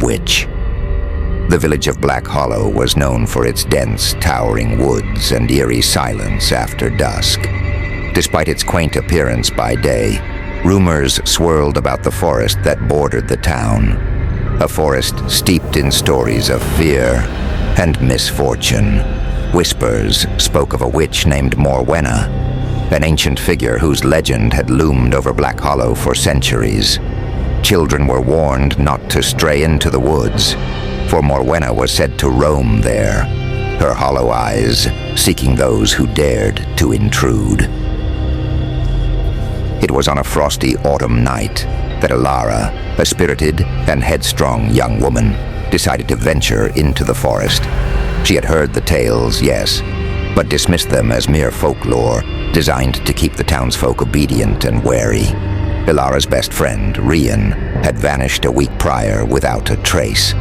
witch. The village of Black Hollow was known for its dense, towering woods and eerie silence after dusk. Despite its quaint appearance by day, rumors swirled about the forest that bordered the town. A forest steeped in stories of fear and misfortune. Whispers spoke of a witch named Morwenna, an ancient figure whose legend had loomed over Black Hollow for centuries. Children were warned not to stray into the woods, for Morwenna was said to roam there, her hollow eyes seeking those who dared to intrude. It was on a frosty autumn night that Ilara, a spirited and headstrong young woman, decided to venture into the forest. She had heard the tales, yes, but dismissed them as mere folklore designed to keep the townsfolk obedient and wary. Ilara's best friend, Rian, had vanished a week prior without a trace.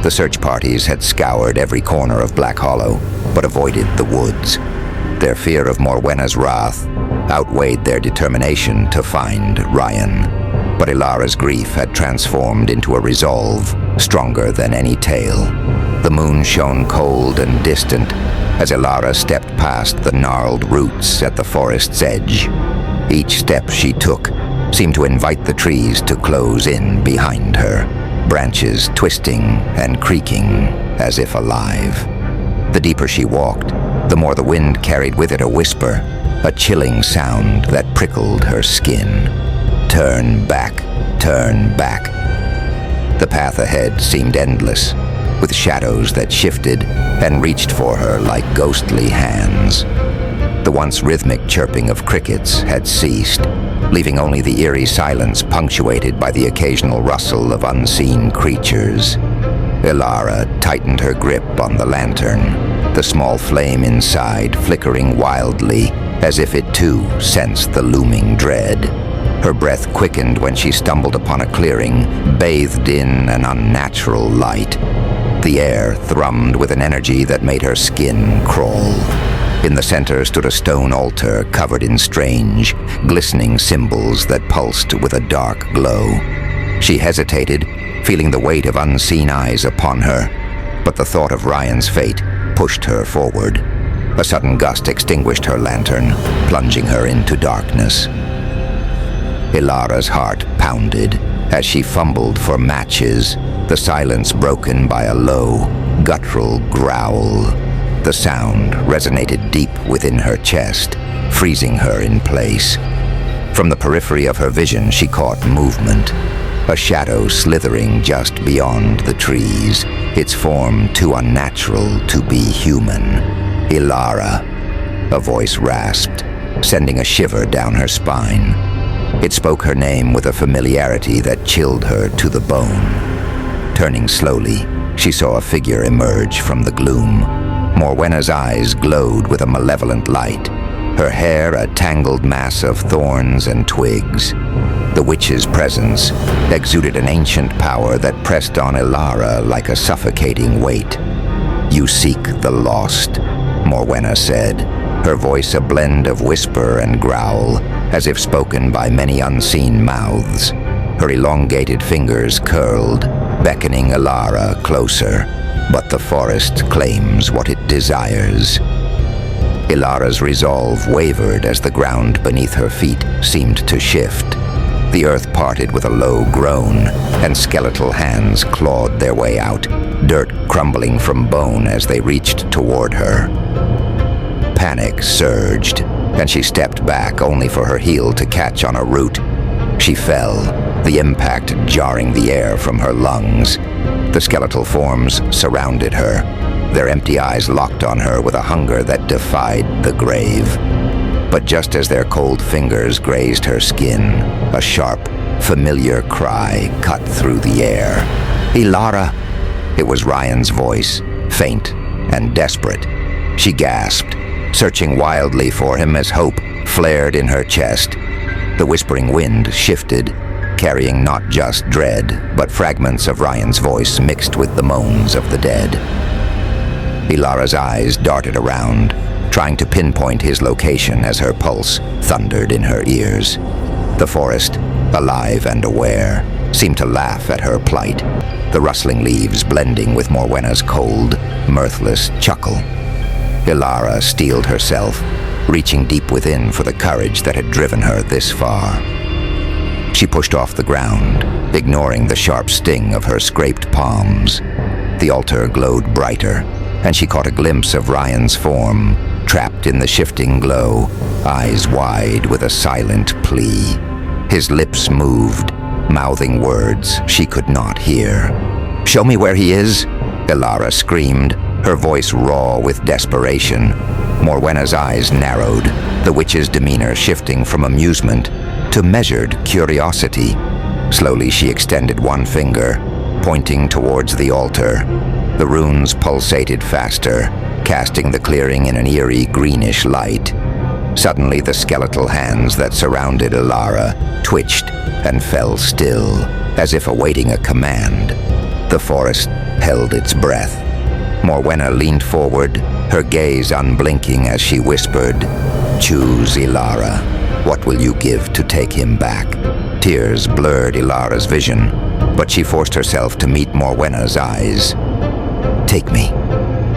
The search parties had scoured every corner of Black Hollow, but avoided the woods. Their fear of Morwenna's wrath outweighed their determination to find Ryan. But Ilara's grief had transformed into a resolve stronger than any tale. The moon shone cold and distant as Ilara stepped past the gnarled roots at the forest's edge. Each step she took seemed to invite the trees to close in behind her, branches twisting and creaking as if alive. The deeper she walked, the more the wind carried with it a whisper, a chilling sound that prickled her skin. Turn back, turn back. The path ahead seemed endless, with shadows that shifted and reached for her like ghostly hands. The once rhythmic chirping of crickets had ceased, leaving only the eerie silence punctuated by the occasional rustle of unseen creatures. Ilara tightened her grip on the lantern, the small flame inside flickering wildly as if it too sensed the looming dread. Her breath quickened when she stumbled upon a clearing bathed in an unnatural light. The air thrummed with an energy that made her skin crawl. In the center stood a stone altar covered in strange, glistening symbols that pulsed with a dark glow. She hesitated, feeling the weight of unseen eyes upon her, but the thought of Ryan's fate pushed her forward. A sudden gust extinguished her lantern, plunging her into darkness. Ilara's heart pounded as she fumbled for matches, the silence broken by a low, guttural growl. The sound resonated deep within her chest, freezing her in place. From the periphery of her vision, she caught movement, a shadow slithering just beyond the trees, its form too unnatural to be human. Ilara, a voice rasped, sending a shiver down her spine. It spoke her name with a familiarity that chilled her to the bone. Turning slowly, she saw a figure emerge from the gloom. Morwenna's eyes glowed with a malevolent light, her hair a tangled mass of thorns and twigs. The witch's presence exuded an ancient power that pressed on Ilara like a suffocating weight. "You seek the lost," Morwenna said, her voice a blend of whisper and growl, as if spoken by many unseen mouths. Her elongated fingers curled, beckoning Ilara closer, but the forest claims what it desires. Ilara's resolve wavered as the ground beneath her feet seemed to shift. The earth parted with a low groan, and skeletal hands clawed their way out, dirt crumbling from bone as they reached toward her. Panic surged, and she stepped back only for her heel to catch on a root. She fell, the impact jarring the air from her lungs. The skeletal forms surrounded her, their empty eyes locked on her with a hunger that defied the grave. But just as their cold fingers grazed her skin, a sharp, familiar cry cut through the air. "Ilara!" It was Ryan's voice, faint and desperate. She gasped, searching wildly for him as hope flared in her chest. The whispering wind shifted, carrying not just dread, but fragments of Ryan's voice mixed with the moans of the dead. Ilara's eyes darted around, trying to pinpoint his location as her pulse thundered in her ears. The forest, alive and aware, seemed to laugh at her plight, the rustling leaves blending with Morwenna's cold, mirthless chuckle. Ilara steeled herself, reaching deep within for the courage that had driven her this far. She pushed off the ground, ignoring the sharp sting of her scraped palms. The altar glowed brighter, and she caught a glimpse of Ryan's form, trapped in the shifting glow, eyes wide with a silent plea. His lips moved, mouthing words she could not hear. "Show me where he is," Ilara screamed, her voice raw with desperation. Morwenna's eyes narrowed, the witch's demeanor shifting from amusement to measured curiosity. Slowly she extended one finger, pointing towards the altar. The runes pulsated faster, casting the clearing in an eerie greenish light. Suddenly the skeletal hands that surrounded Ilara twitched and fell still, as if awaiting a command. The forest held its breath. Morwenna leaned forward, her gaze unblinking as she whispered, "Choose, Ilara. What will you give to take him back?" Tears blurred Ilara's vision, but she forced herself to meet Morwenna's eyes. "Take me,"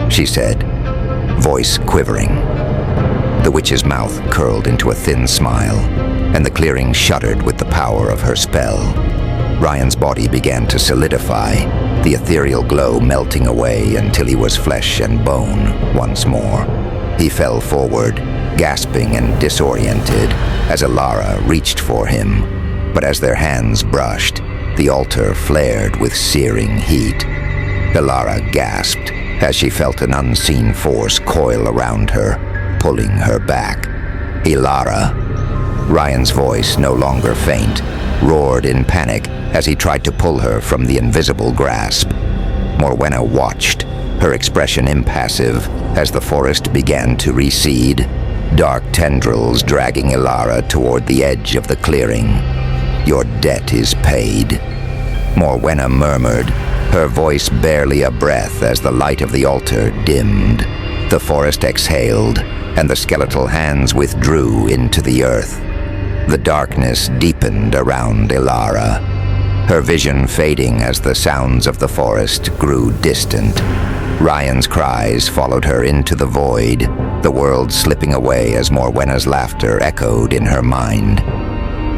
she said, voice quivering. The witch's mouth curled into a thin smile, and the clearing shuddered with the power of her spell. Ryan's body began to solidify, the ethereal glow melting away until he was flesh and bone once more. He fell forward, gasping and disoriented, as Ilara reached for him. But as their hands brushed, the altar flared with searing heat. Ilara gasped as she felt an unseen force coil around her, pulling her back. "Ilara!" Ryan's voice, no longer faint, roared in panic as he tried to pull her from the invisible grasp. Morwenna watched, her expression impassive, as the forest began to recede, dark tendrils dragging Ilara toward the edge of the clearing. "Your debt is paid," Morwenna murmured, her voice barely a breath as the light of the altar dimmed. The forest exhaled, and the skeletal hands withdrew into the earth. The darkness deepened around Ilara, her vision fading as the sounds of the forest grew distant. Ryan's cries followed her into the void, the world slipping away as Morwenna's laughter echoed in her mind.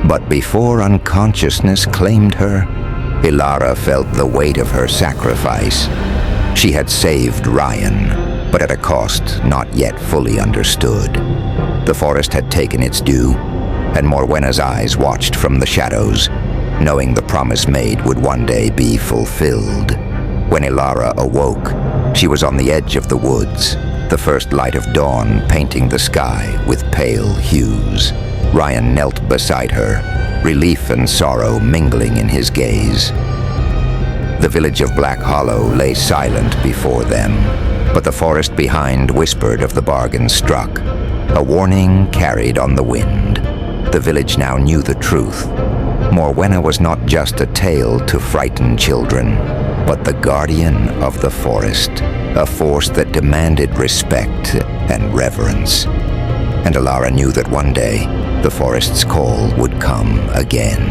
But before unconsciousness claimed her, Ilara felt the weight of her sacrifice. She had saved Ryan, but at a cost not yet fully understood. The forest had taken its due, and Morwenna's eyes watched from the shadows, knowing the promise made would one day be fulfilled. When Ilara awoke, she was on the edge of the woods, the first light of dawn painting the sky with pale hues. Ryan knelt beside her, relief and sorrow mingling in his gaze. The village of Black Hollow lay silent before them, but the forest behind whispered of the bargain struck, a warning carried on the wind. The village now knew the truth. Morwenna was not just a tale to frighten children, but the guardian of the forest, a force that demanded respect and reverence. And Ilara knew that one day, the forest's call would come again.